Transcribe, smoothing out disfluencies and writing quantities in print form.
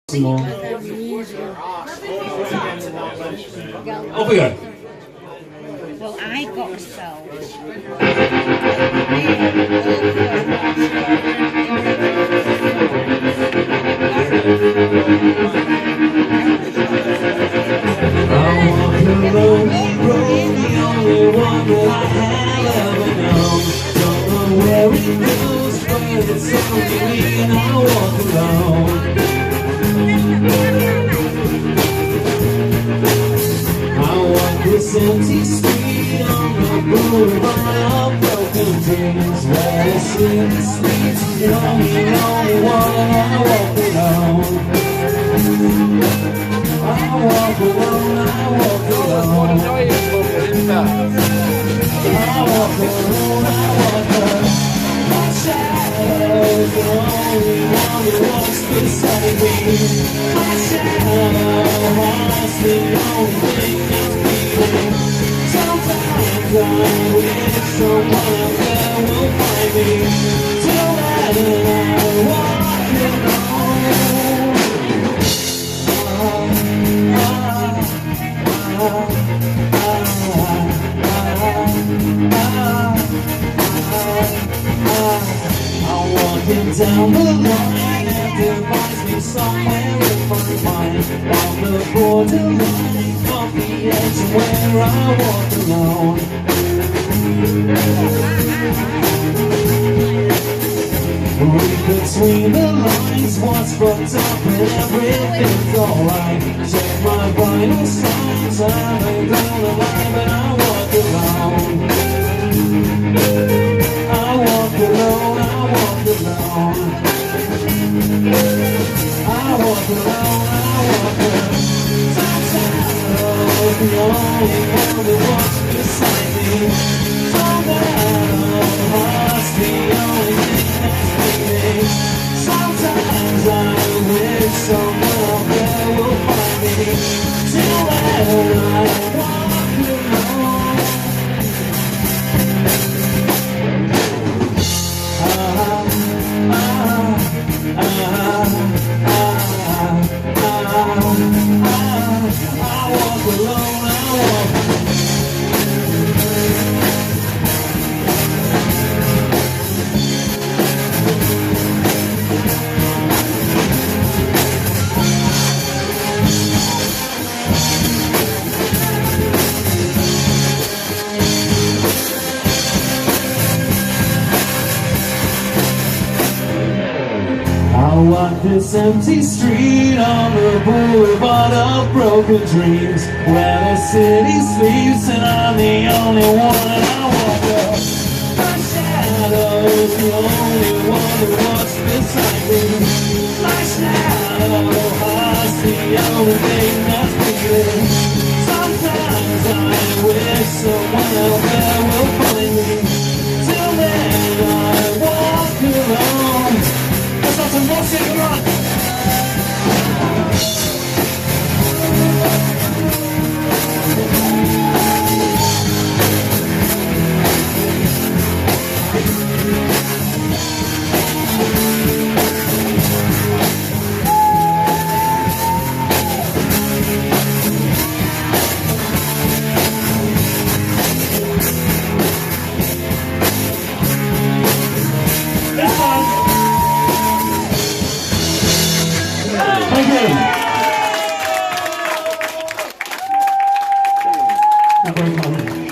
Some more. Off we go. Well, I got myself. I walk the lonely road, the only one that I have ever known. Don't know where it goes, but it's only me and I walk alone. I walk this empty street on the boulevard of broken dreams, where the city sleeps, the only one, and I walk alone. I walk alone, I walk alone. I walk alone, I walk alone. My shadow's the only one who walks beside me. My shadow's the only thing that's beating. Sometimes I wish someone out there will find me. Till then I walk alone. I'm walking down the line and divides me somewhere in my mind. On the borderline of the edge where I walk alone. Read between the lines, what's fucked up and everything's alright. Check my vital signs, I ain't down the line, but I walk alone. I walk alone, I walk alone. I walk alone, I walk alone. Sometimes the only one that walks beside me. Sometimes the only thing that's beating. Sometimes I wish someone out there will find me. Till then I walk alone. I walk alone, I walk. I walk this empty street on the boulevard of broken dreams, where the city sleeps and I'm the only one, and I walk up. My shadow's the only one who walks beside me. My shadow's the only thing that's beating. Sometimes I wish someone out there will find me. Till then I walk alone. Some more singing on. Thank you.